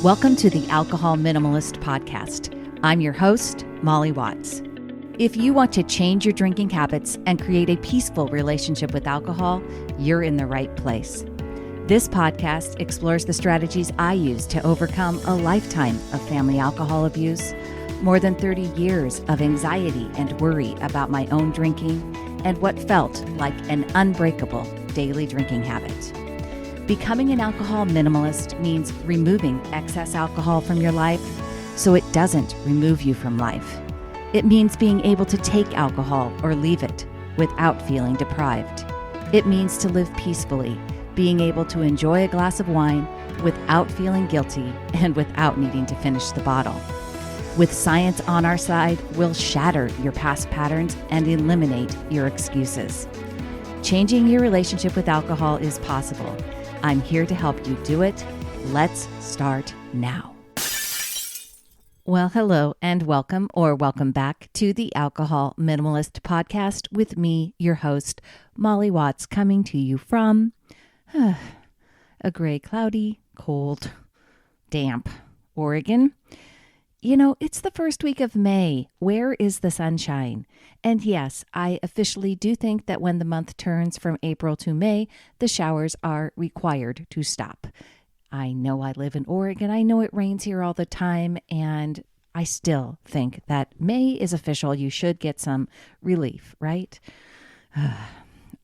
Welcome to the Alcohol Minimalist Podcast. I'm your host, Molly Watts. If you want to change your drinking habits and create a peaceful relationship with alcohol, you're in the right place. This podcast explores the strategies I use to overcome a lifetime of family alcohol abuse, more than 30 years of anxiety and worry about my own drinking, and what felt like an unbreakable daily drinking habit. Becoming an alcohol minimalist means removing excess alcohol from your life so it doesn't remove you from life. It means being able to take alcohol or leave it without feeling deprived. It means to live peacefully, being able to enjoy a glass of wine without feeling guilty and without needing to finish the bottle. With science on our side, we'll shatter your past patterns and eliminate your excuses. Changing your relationship with alcohol is possible. I'm here to help you do it. Let's start now. Well, hello and welcome back to the Alcohol Minimalist Podcast with me, your host, Molly Watts, coming to you from a gray, cloudy, cold, damp Oregon. You know, it's the first week of May. Where is the sunshine? And yes, I officially do think that when the month turns from April to May, the showers are required to stop. I know I live in Oregon. I know it rains here all the time, and I still think that May is official. You should get some relief, right?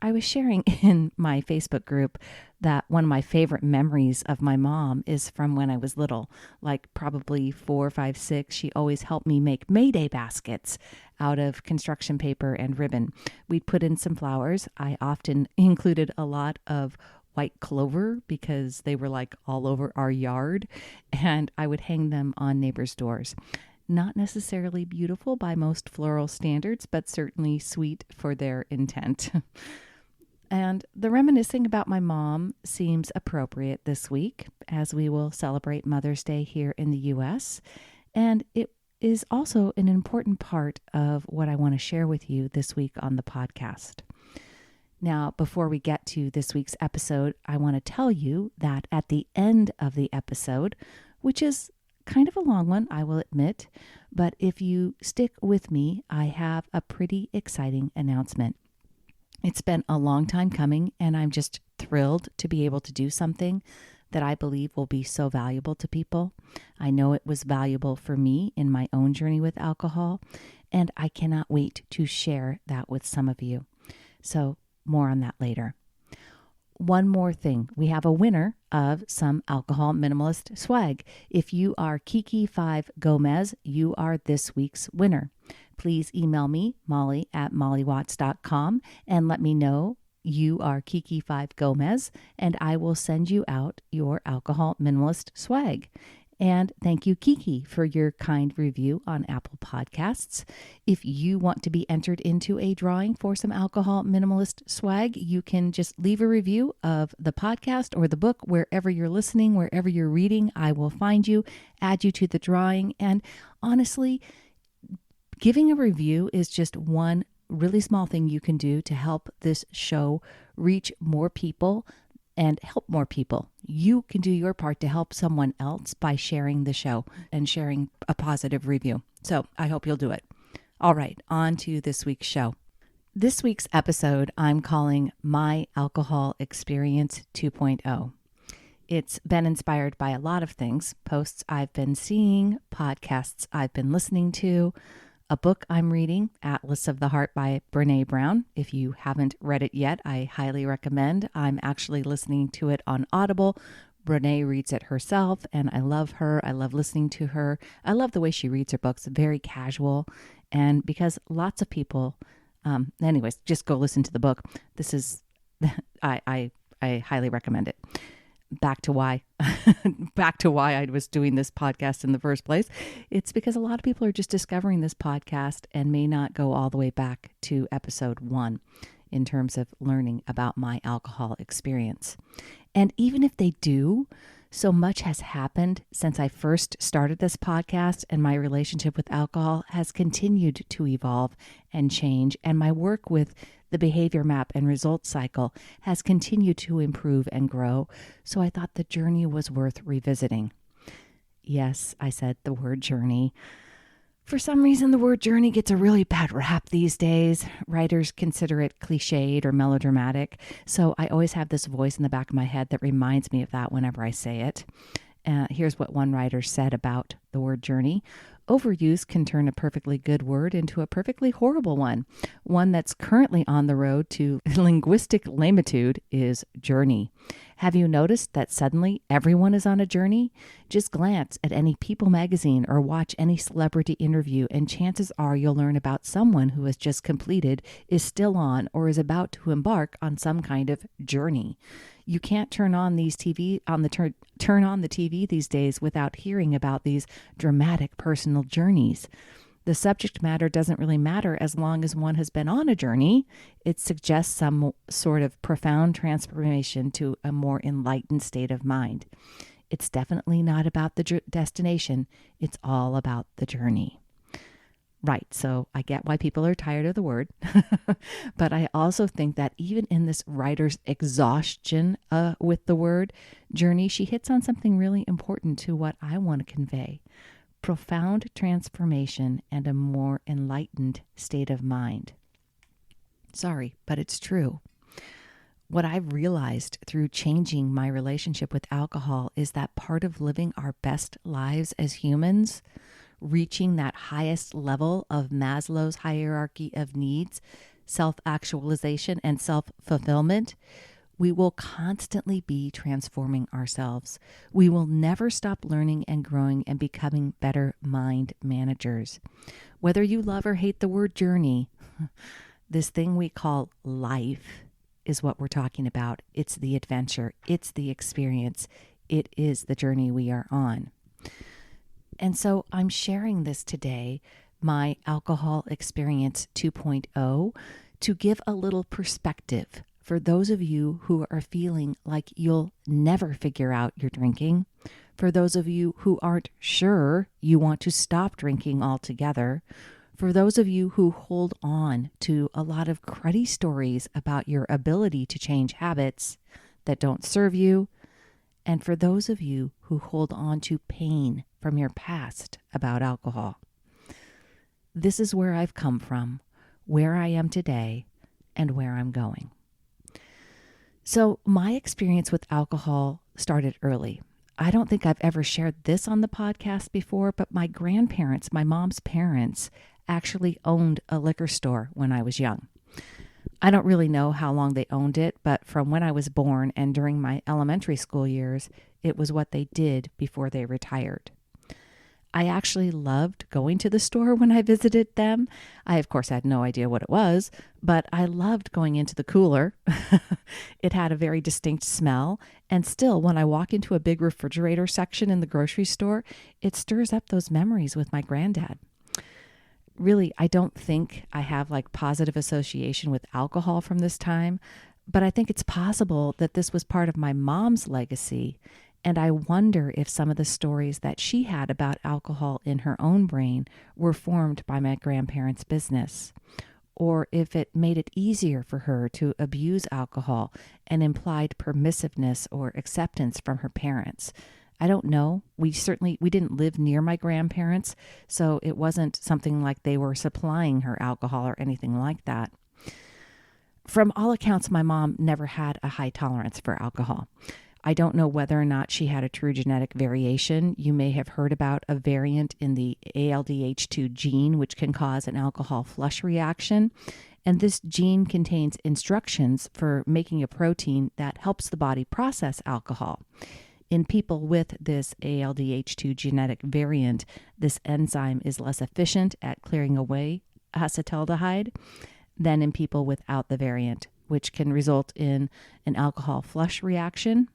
I was sharing in my Facebook group that one of my favorite memories of my mom is from when I was little, like probably 4, 5, 6. She always helped me make Mayday baskets out of construction paper and ribbon. We'd put in some flowers. I often included a lot of white clover because they were like all over our yard, and I would hang them on neighbors' doors. Not necessarily beautiful by most floral standards, but certainly sweet for their intent. And the reminiscing about my mom seems appropriate this week as we will celebrate Mother's Day here in the U.S. And it is also an important part of what I want to share with you this week on the podcast. Now, before we get to this week's episode, I want to tell you that at the end of the episode, which is kind of a long one, I will admit, but if you stick with me, I have a pretty exciting announcement. It's been a long time coming, and I'm just thrilled to be able to do something that I believe will be so valuable to people. I know it was valuable for me in my own journey with alcohol, and I cannot wait to share that with some of you. So more on that later. One more thing. We have a winner of some alcohol minimalist swag. If you are Kiki5 Gomez, you are this week's winner. Please email me, molly@mollywatts.com, and let me know you are Kiki5 Gomez, and I will send you out your alcohol minimalist swag. And thank you, Kiki, for your kind review on Apple Podcasts. If you want to be entered into a drawing for some alcohol minimalist swag, you can just leave a review of the podcast or the book wherever you're listening, wherever you're reading. I will find you, add you to the drawing. And honestly, giving a review is just one really small thing you can do to help this show reach more people and help more people. You can do your part to help someone else by sharing the show and sharing a positive review. So I hope you'll do it. All right, on to this week's show. This week's episode I'm calling My Alcohol Experience 2.0. It's been inspired by a lot of things: posts I've been seeing, podcasts I've been listening to, a book I'm reading, Atlas of the Heart by Brené Brown. If you haven't read it yet, I highly recommend. I'm actually listening to it on Audible. Brené reads it herself, and I love her. I love listening to her. I love the way she reads her books, very casual. And because lots of people, anyways, just go listen to the book. This is, I highly recommend it. Back to why I was doing this podcast in the first place. It's because a lot of people are just discovering this podcast and may not go all the way back to episode 1 in terms of learning about my alcohol experience. And even if they do, so much has happened since I first started this podcast, and my relationship with alcohol has continued to evolve and change, and my work with the behavior map and results cycle has continued to improve and grow. So I thought the journey was worth revisiting. Yes, I said the word journey. For some reason, the word journey gets a really bad rap these days. Writers consider it cliched or melodramatic, so I always have this voice in the back of my head that reminds me of that whenever I say it. Here's what one writer said about the word journey. Overuse can turn a perfectly good word into a perfectly horrible one that's currently on the road to linguistic lamitude is journey. Have you noticed that suddenly everyone is on a journey? Just glance at any People magazine or watch any celebrity interview, and chances are you'll learn about someone who has just completed, is still on, or is about to embark on some kind of journey. You can't turn on the TV these days without hearing about these dramatic personal journeys. The subject matter doesn't really matter as long as one has been on a journey. It suggests some sort of profound transformation to a more enlightened state of mind. It's definitely not about the destination. It's all about the journey. Right, so I get why people are tired of the word, but I also think that even in this writer's exhaustion with the word journey, she hits on something really important to what I want to convey. Profound transformation and a more enlightened state of mind. Sorry, but it's true. What I've realized through changing my relationship with alcohol is that part of living our best lives as humans, reaching that highest level of Maslow's hierarchy of needs, self-actualization and self-fulfillment, we will constantly be transforming ourselves. We will never stop learning and growing and becoming better mind managers. Whether you love or hate the word journey, this thing we call life is what we're talking about. It's the adventure. It's the experience. It is the journey we are on. And so I'm sharing this today, my Alcohol Experience 2.0, to give a little perspective for those of you who are feeling like you'll never figure out your drinking, for those of you who aren't sure you want to stop drinking altogether, for those of you who hold on to a lot of cruddy stories about your ability to change habits that don't serve you, and for those of you who hold on to pain from your past about alcohol. This is where I've come from, where I am today, and where I'm going. So my experience with alcohol started early. I don't think I've ever shared this on the podcast before, but my grandparents, my mom's parents, actually owned a liquor store when I was young. I don't really know how long they owned it, but from when I was born and during my elementary school years, it was what they did before they retired. I actually loved going to the store when I visited them. I, of course, had no idea what it was, but I loved going into the cooler. It had a very distinct smell, and still, when I walk into a big refrigerator section in the grocery store, it stirs up those memories with my granddad. Really, I don't think I have positive association with alcohol from this time, but I think it's possible that this was part of my mom's legacy. And I wonder if some of the stories that she had about alcohol in her own brain were formed by my grandparents' business, or if it made it easier for her to abuse alcohol and implied permissiveness or acceptance from her parents. I don't know. We didn't live near my grandparents, so it wasn't something like they were supplying her alcohol or anything like that. From all accounts, my mom never had a high tolerance for alcohol. I don't know whether or not she had a true genetic variation. You may have heard about a variant in the ALDH2 gene, which can cause an alcohol flush reaction. And this gene contains instructions for making a protein that helps the body process alcohol. In people with this ALDH2 genetic variant, this enzyme is less efficient at clearing away acetaldehyde than in people without the variant, which can result in an alcohol flush reaction.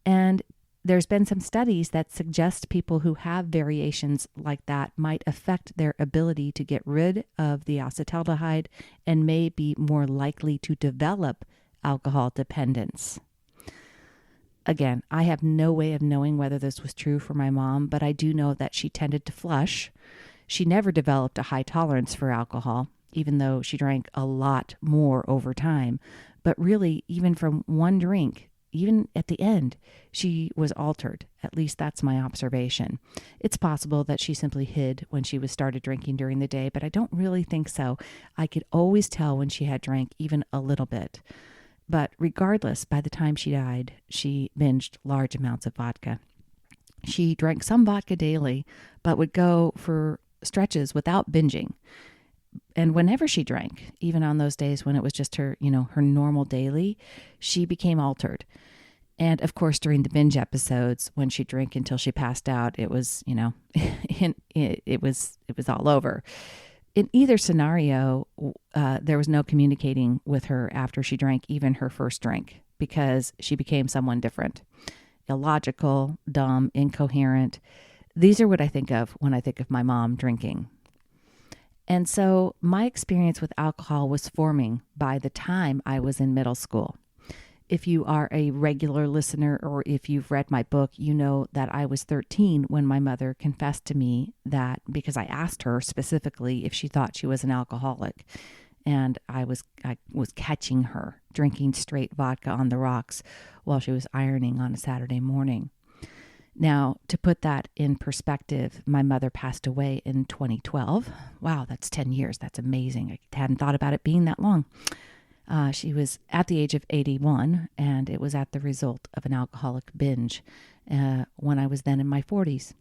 And there's been some studies that suggest people who have variations like that might affect their ability to get rid of the acetaldehyde and may be more likely to develop alcohol dependence. Again, I have no way of knowing whether this was true for my mom, but I do know that she tended to flush. She never developed a high tolerance for alcohol, even though she drank a lot more over time. But really, even from one drink, even at the end, she was altered. At least that's my observation. It's possible that she simply hid when she was started drinking during the day, but I don't really think so. I could always tell when she had drank even a little bit. But regardless, by the time she died, she binged large amounts of vodka. She drank some vodka daily, but would go for stretches without binging. And whenever she drank, even on those days when it was just her, her normal daily, she became altered. And of course, during the binge episodes, when she drank until she passed out, it was, it was all over. In either scenario, there was no communicating with her after she drank even her first drink, because she became someone different. Illogical, dumb, incoherent. These are what I think of when I think of my mom drinking. And so my experience with alcohol was forming by the time I was in middle school. If you are a regular listener, or if you've read my book, you know that I was 13 when my mother confessed to me that, because I asked her specifically if she thought she was an alcoholic, and I was catching her drinking straight vodka on the rocks while she was ironing on a Saturday morning. Now, to put that in perspective, my mother passed away in 2012. Wow, that's 10 years. That's amazing. I hadn't thought about it being that long. She was at the age of 81, and it was at the result of an alcoholic binge when I was then in my 40s.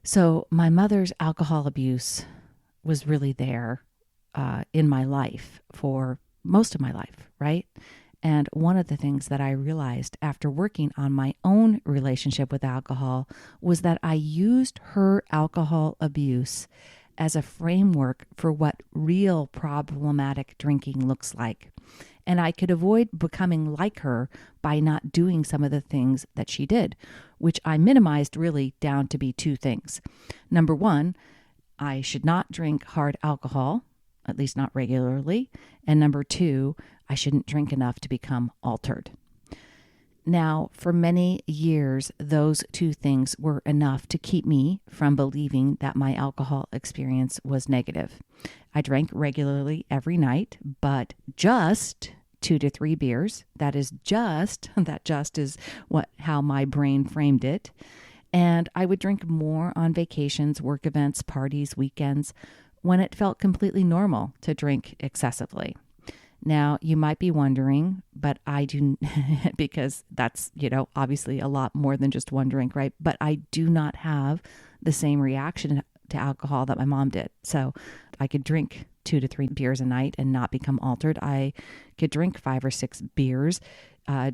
So my mother's alcohol abuse was really there in my life for most of my life, right? And one of the things that I realized after working on my own relationship with alcohol was that I used her alcohol abuse as a framework for what real problematic drinking looks like. And I could avoid becoming like her by not doing some of the things that she did, which I minimized really down to be two things. Number one, I should not drink hard alcohol, at least not regularly. And number two, I shouldn't drink enough to become altered. Now, for many years, those two things were enough to keep me from believing that my alcohol experience was negative. I drank regularly every night, but just 2 to 3 beers. That is how my brain framed it. And I would drink more on vacations, work events, parties, weekends, when it felt completely normal to drink excessively. Now, you might be wondering, but I do, because that's, obviously a lot more than just one drink, right? But I do not have the same reaction to alcohol that my mom did. So I could drink 2 to 3 beers a night and not become altered. I could drink 5 or 6 beers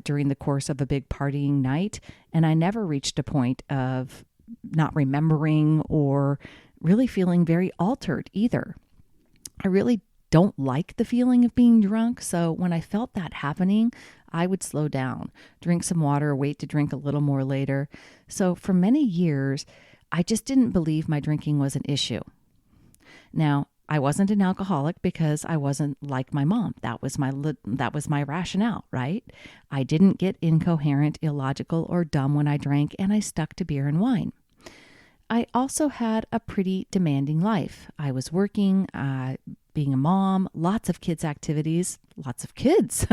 during the course of a big partying night. And I never reached a point of not remembering or really feeling very altered either. I really don't like the feeling of being drunk. So when I felt that happening, I would slow down, drink some water, wait to drink a little more later. So for many years, I just didn't believe my drinking was an issue. Now, I wasn't an alcoholic because I wasn't like my mom. That was my rationale, right? I didn't get incoherent, illogical, or dumb when I drank, and I stuck to beer and wine. I also had a pretty demanding life. I was working, being a mom, lots of kids' activities, lots of kids.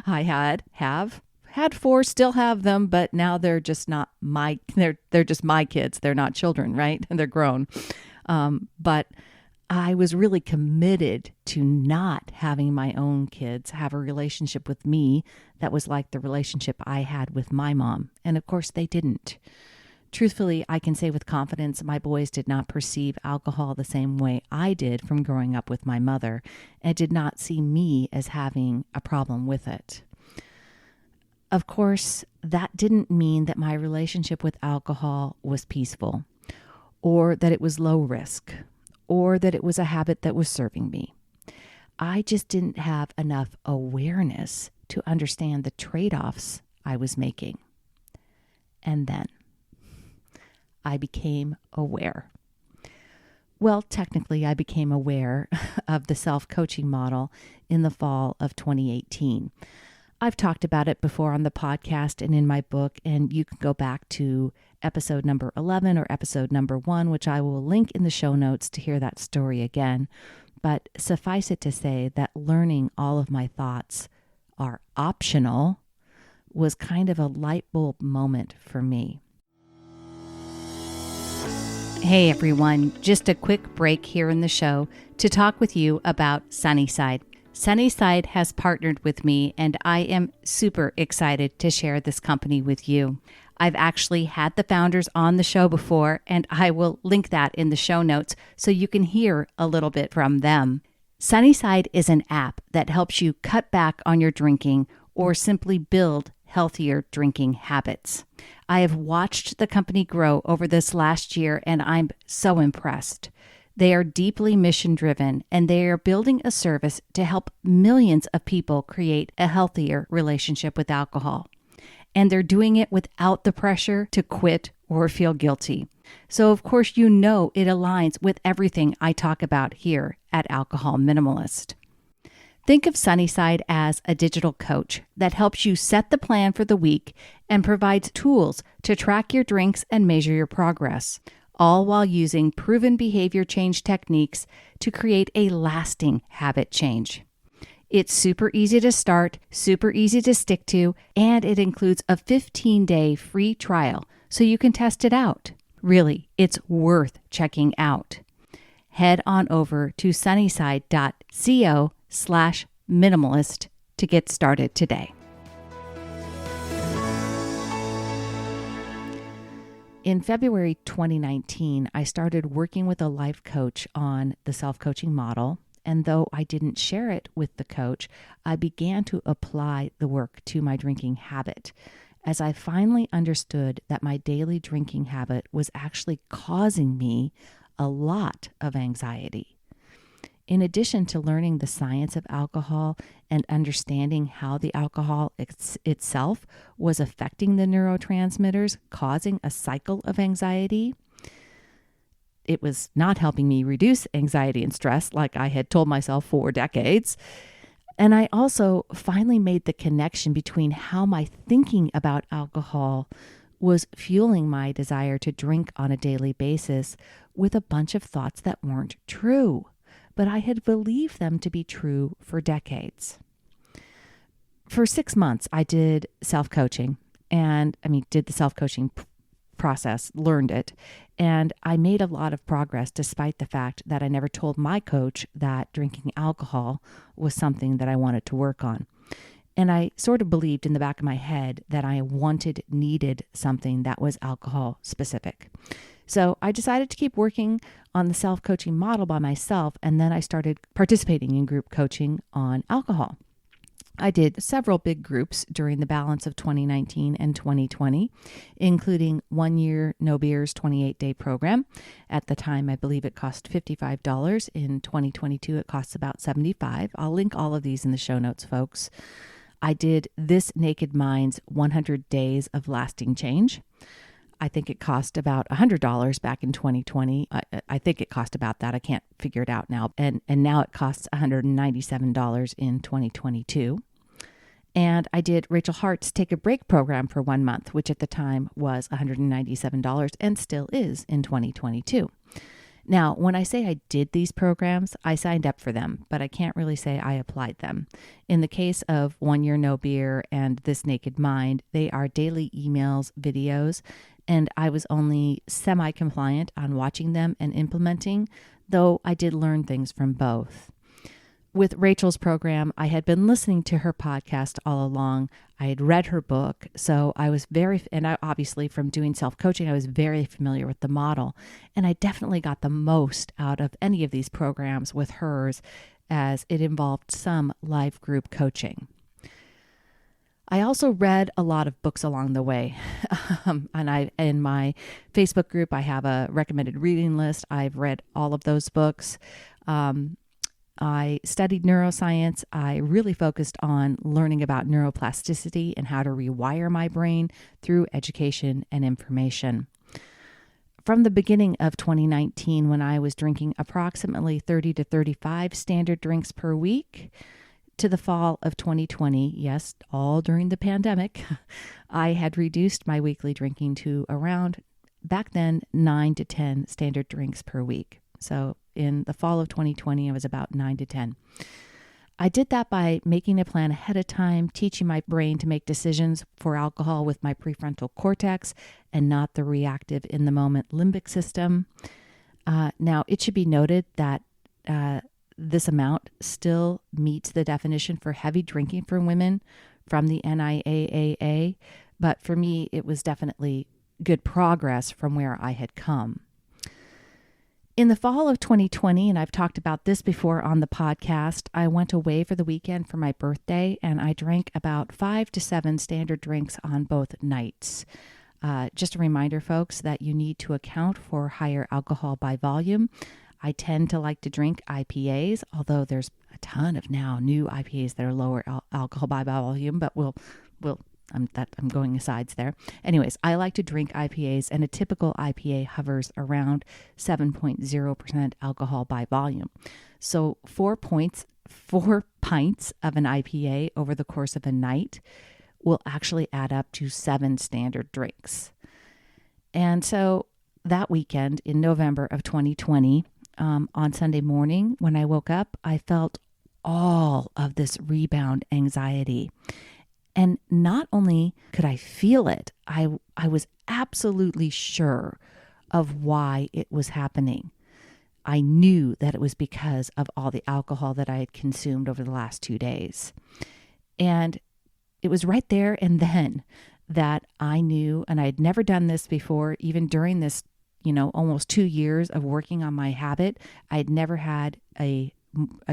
I have 4, still have them, but now they're just not they're just my kids. They're not children, right? And they're grown. But I was really committed to not having my own kids have a relationship with me that was like the relationship I had with my mom. And of course they didn't. Truthfully, I can say with confidence, my boys did not perceive alcohol the same way I did from growing up with my mother, and did not see me as having a problem with it. Of course, that didn't mean that my relationship with alcohol was peaceful, or that it was low risk, or that it was a habit that was serving me. I just didn't have enough awareness to understand the trade-offs I was making. And then I became aware. Well, technically, I became aware of the self-coaching model in the fall of 2018. I've talked about it before on the podcast and in my book, and you can go back to episode number 11 or episode number 1, which I will link in the show notes to hear that story again. But suffice it to say that learning all of my thoughts are optional was kind of a light bulb moment for me. Hey everyone, just a quick break here in the show to talk with you about Sunnyside. Sunnyside has partnered with me, and I am super excited to share this company with you. I've actually had the founders on the show before, and I will link that in the show notes so you can hear a little bit from them. Sunnyside is an app that helps you cut back on your drinking or simply build healthier drinking habits. I have watched the company grow over this last year, and I'm so impressed. They are deeply mission-driven, and they are building a service to help millions of people create a healthier relationship with alcohol. And they're doing it without the pressure to quit or feel guilty. So, of course, you know it aligns with everything I talk about here at Alcohol Minimalist. Think of Sunnyside as a digital coach that helps you set the plan for the week and provides tools to track your drinks and measure your progress, all while using proven behavior change techniques to create a lasting habit change. It's super easy to start, super easy to stick to, and it includes a 15-day free trial so you can test it out. Really, it's worth checking out. Head on over to sunnyside.co/minimalist to get started today. In February 2019, I started working with a life coach on the self-coaching model, and though I didn't share it with the coach, I began to apply the work to my drinking habit, as I finally understood that my daily drinking habit was actually causing me a lot of anxiety. In addition to learning the science of alcohol and understanding how the alcohol itself was affecting the neurotransmitters, causing a cycle of anxiety, it was not helping me reduce anxiety and stress like I had told myself for decades. And I also finally made the connection between how my thinking about alcohol was fueling my desire to drink on a daily basis with a bunch of thoughts that weren't true, but I had believed them to be true for decades. For 6 months, I did self-coaching did the self-coaching process, learned it, and I made a lot of progress despite the fact that I never told my coach that drinking alcohol was something that I wanted to work on. And I sort of believed in the back of my head that I needed something that was alcohol specific. So I decided to keep working on the self-coaching model by myself, and then I started participating in group coaching on alcohol. I did several big groups during the balance of 2019 and 2020, including 1 year No Beers 28-day program. At the time, I believe it cost $55. In 2022, it costs about $75. I'll link all of these in the show notes, folks. I did This Naked Mind's 100 Days of Lasting Change. I think it cost about $100 back in 2020. I think it cost about that. I can't figure it out now. And now it costs $197 in 2022. And I did Rachel Hart's Take a Break program for 1 month, which at the time was $197 and still is in 2022. Now, when I say I did these programs, I signed up for them, but I can't really say I applied them. In the case of 1 Year No Beer and This Naked Mind, they are daily emails, videos, and I was only semi-compliant on watching them and implementing, though I did learn things from both. With Rachel's program, I had been listening to her podcast all along. I had read her book, so obviously from doing self-coaching, I was very familiar with the model, and I definitely got the most out of any of these programs with hers, as it involved some live group coaching. I also read a lot of books along the way, and in my Facebook group, I have a recommended reading list. I've read all of those books. I studied neuroscience. I really focused on learning about neuroplasticity and how to rewire my brain through education and information. From the beginning of 2019, when I was drinking approximately 30 to 35 standard drinks per week, to the fall of 2020, yes, all during the pandemic, I had reduced my weekly drinking to around, back then, 9 to 10 standard drinks per week. So in the fall of 2020, I was about 9 to 10. I did that by making a plan ahead of time, teaching my brain to make decisions for alcohol with my prefrontal cortex and not the reactive in the moment limbic system. Now, it should be noted that this amount still meets the definition for heavy drinking for women from the NIAAA, but for me, it was definitely good progress from where I had come. In the fall of 2020, and I've talked about this before on the podcast, I went away for the weekend for my birthday, and I drank about 5 to 7 standard drinks on both nights. Just a reminder, folks, that you need to account for higher alcohol by volume. I tend to like to drink IPAs, although there's a ton of now new IPAs that are lower alcohol by volume, but I'm going asides there. Anyways, I like to drink IPAs, and a typical IPA hovers around 7.0% alcohol by volume. So 4 pints of an IPA over the course of a night will actually add up to 7 standard drinks. And so that weekend in November of 2020, on Sunday morning when I woke up, I felt all of this rebound anxiety. And not only could I feel it, I was absolutely sure of why it was happening. I knew that it was because of all the alcohol that I had consumed over the last 2 days. And it was right there and then that I knew, and I had never done this before, even during this, almost 2 years of working on my habit, I had never had I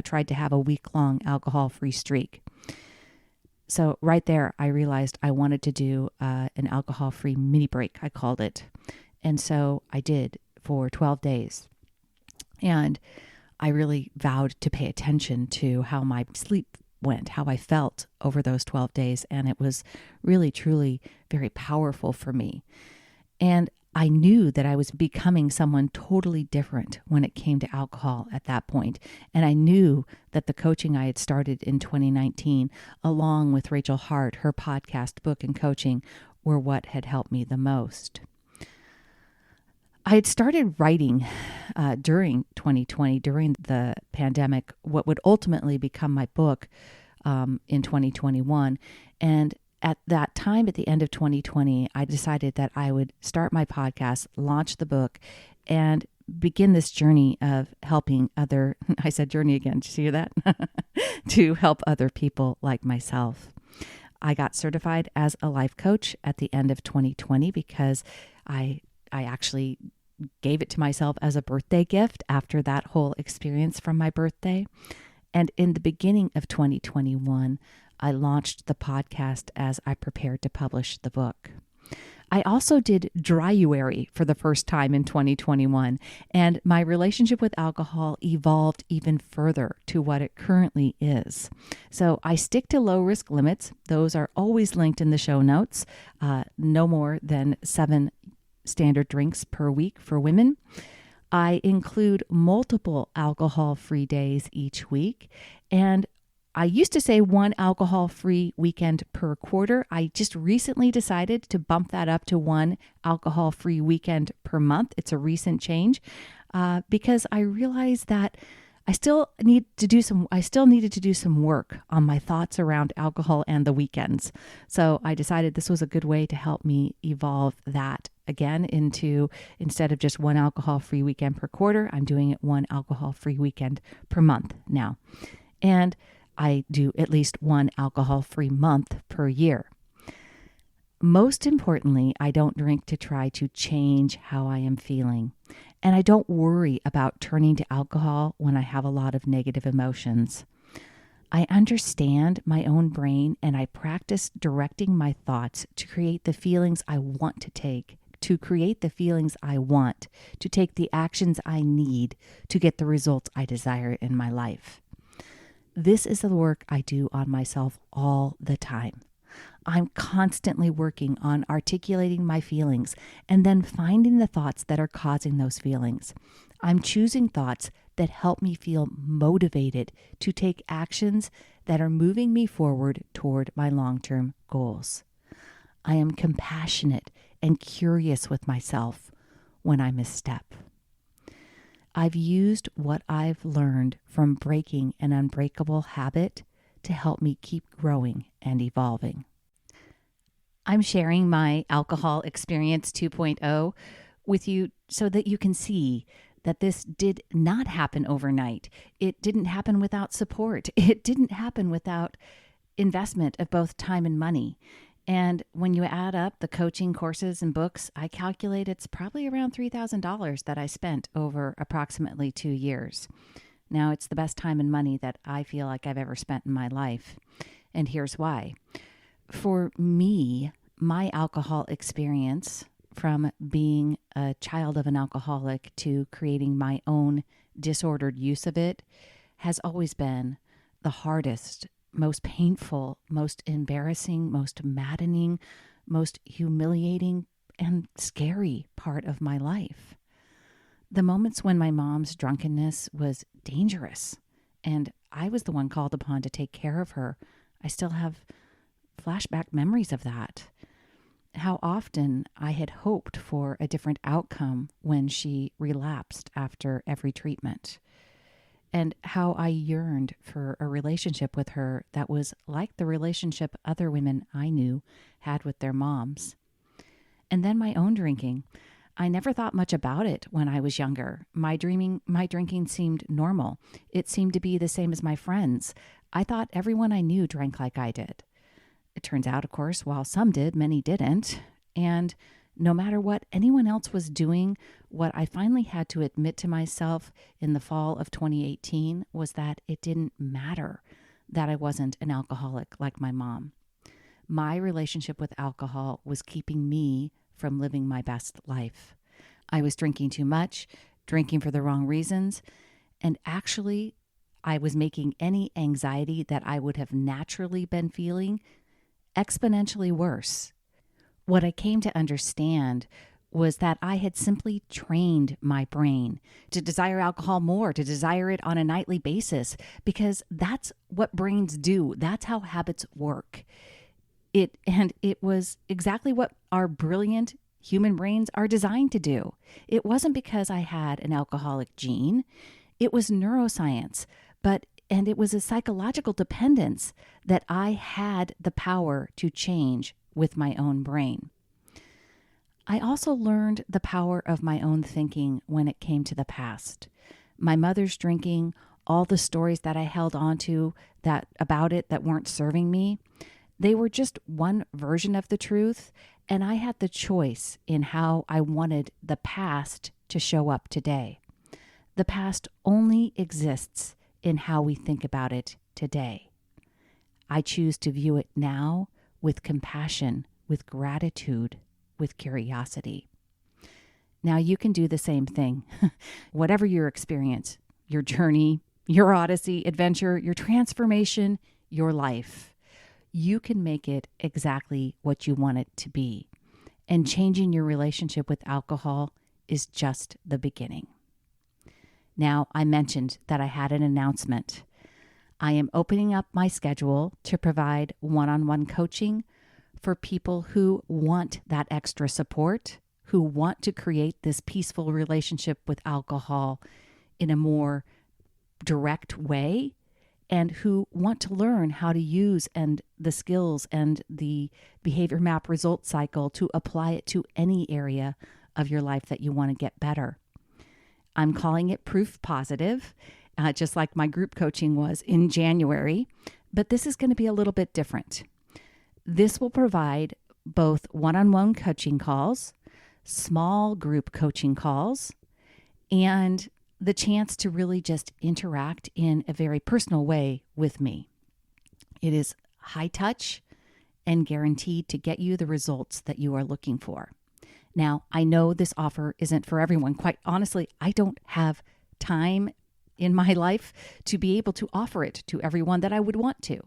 tried to have a week-long alcohol-free streak. So right there, I realized I wanted to do an alcohol-free mini break, I called it. And so I did for 12 days. And I really vowed to pay attention to how my sleep went, how I felt over those 12 days. And it was really, truly very powerful for me. And I knew that I was becoming someone totally different when it came to alcohol at that point. And I knew that the coaching I had started in 2019, along with Rachel Hart, her podcast, book, and coaching, were what had helped me the most. I had started writing during 2020, during the pandemic, what would ultimately become my book in 2021. And at that time, at the end of 2020, I decided that I would start my podcast, launch the book, and begin this journey of helping I said journey again, did you hear that? To help other people like myself. I got certified as a life coach at the end of 2020 because I actually gave it to myself as a birthday gift after that whole experience from my birthday. And in the beginning of 2021, I launched the podcast as I prepared to publish the book. I also did Dryuary for the first time in 2021, and my relationship with alcohol evolved even further to what it currently is. So I stick to low risk limits. Those are always linked in the show notes. No more than 7 standard drinks per week for women. I include multiple alcohol-free days each week, and I used to say 1 alcohol-free weekend per quarter. I just recently decided to bump that up to 1 alcohol-free weekend per month. It's a recent change because I realized that I still needed to do some work on my thoughts around alcohol and the weekends. So I decided this was a good way to help me evolve that again into, instead of just 1 alcohol-free weekend per quarter, I'm doing it 1 alcohol-free weekend per month now. And I do at least 1 alcohol-free month per year. Most importantly, I don't drink to try to change how I am feeling. And I don't worry about turning to alcohol when I have a lot of negative emotions. I understand my own brain, and I practice directing my thoughts to create the feelings I want to take, to create the feelings I want, to take the actions I need to get the results I desire in my life. This is the work I do on myself all the time. I'm constantly working on articulating my feelings and then finding the thoughts that are causing those feelings. I'm choosing thoughts that help me feel motivated to take actions that are moving me forward toward my long-term goals. I am compassionate and curious with myself when I misstep. I've used what I've learned from breaking an unbreakable habit to help me keep growing and evolving. I'm sharing my alcohol experience 2.0 with you so that you can see that this did not happen overnight. It didn't happen without support. It didn't happen without investment of both time and money. And when you add up the coaching courses and books, I calculate it's probably around $3,000 that I spent over approximately 2 years. Now, it's the best time and money that I feel like I've ever spent in my life. And here's why. For me, my alcohol experience, from being a child of an alcoholic to creating my own disordered use of it, has always been the hardest, most painful, most embarrassing, most maddening, most humiliating, and scary part of my life. The moments when my mom's drunkenness was dangerous and I was the one called upon to take care of her, I still have flashback memories of that. How often I had hoped for a different outcome when she relapsed after every treatment. And how I yearned for a relationship with her that was like the relationship other women I knew had with their moms. And then my own drinking. I never thought much about it when I was younger. My drinking seemed normal. It seemed to be the same as my friends. I thought everyone I knew drank like I did. It turns out, of course, while some did, many didn't. And no matter what anyone else was doing, what I finally had to admit to myself in the fall of 2018 was that it didn't matter that I wasn't an alcoholic like my mom. My relationship with alcohol was keeping me from living my best life. I was drinking too much, drinking for the wrong reasons, and actually, I was making any anxiety that I would have naturally been feeling exponentially worse. What I came to understand was that I had simply trained my brain to desire alcohol more, to desire it on a nightly basis, because that's what brains do. That's how habits work. It was exactly what our brilliant human brains are designed to do. It wasn't because I had an alcoholic gene. It was neuroscience, and it was a psychological dependence that I had the power to change with my own brain. I also learned the power of my own thinking when it came to the past. My mother's drinking, all the stories that I held on to about it that weren't serving me, they were just one version of the truth, and I had the choice in how I wanted the past to show up today. The past only exists in how we think about it today. I choose to view it now with compassion, with gratitude, with curiosity. Now you can do the same thing. Whatever your experience, your journey, your odyssey, adventure, your transformation, your life, you can make it exactly what you want it to be. And changing your relationship with alcohol is just the beginning. Now, I mentioned that I had an announcement. I am opening up my schedule to provide one-on-one coaching for people who want that extra support, who want to create this peaceful relationship with alcohol in a more direct way, and who want to learn how to use and the skills and the behavior map result cycle to apply it to any area of your life that you want to get better. I'm calling it Proof Positive, just like my group coaching was in January, but this is going to be a little bit different. This will provide both one-on-one coaching calls, small group coaching calls, and the chance to really just interact in a very personal way with me. It is high touch and guaranteed to get you the results that you are looking for. Now, I know this offer isn't for everyone. Quite honestly, I don't have time in my life to be able to offer it to everyone that I would want to.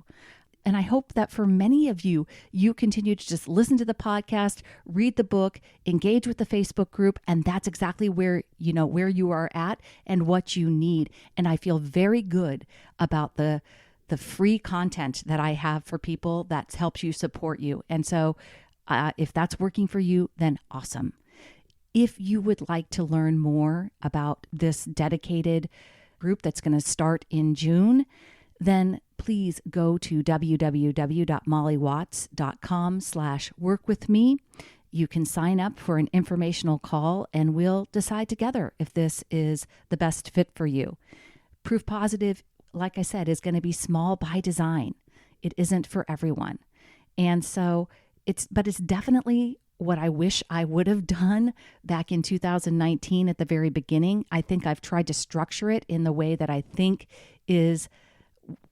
And I hope that for many of you, you continue to just listen to the podcast, read the book, engage with the Facebook group, and that's exactly where you are at and what you need. And I feel very good about the free content that I have for people that helps you support you. And so if that's working for you, then awesome. If you would like to learn more about this dedicated group that's going to start in June, then please go to www.mollywatts.com/workwithme. You can sign up for an informational call and we'll decide together if this is the best fit for you. Proof Positive, like I said, is going to be small by design. It isn't for everyone. And so it's definitely what I wish I would have done back in 2019 at the very beginning. I think I've tried to structure it in the way that I think is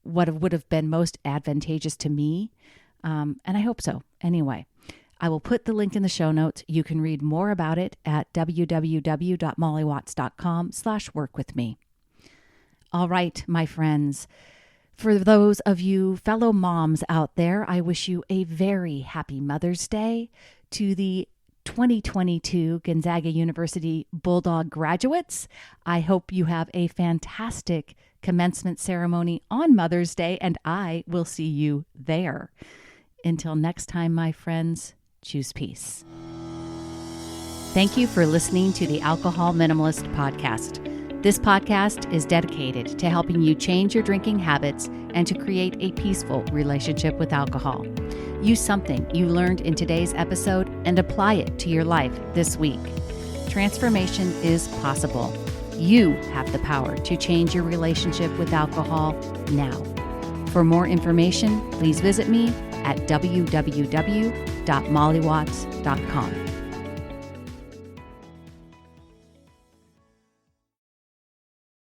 what would have been most advantageous to me. And I hope so. Anyway, I will put the link in the show notes. You can read more about it at www.mollywatts.com/workwithme. All right, my friends. For those of you fellow moms out there, I wish you a very happy Mother's Day. To the 2022 Gonzaga University Bulldog graduates, I hope you have a fantastic commencement ceremony on Mother's Day, and I will see you there. Until next time, my friends, choose peace. Thank you for listening to the Alcohol Minimalist Podcast. This podcast is dedicated to helping you change your drinking habits and to create a peaceful relationship with alcohol. Use something you learned in today's episode and apply it to your life this week. Transformation is possible. You have the power to change your relationship with alcohol now. For more information, please visit me at www.mollywatts.com.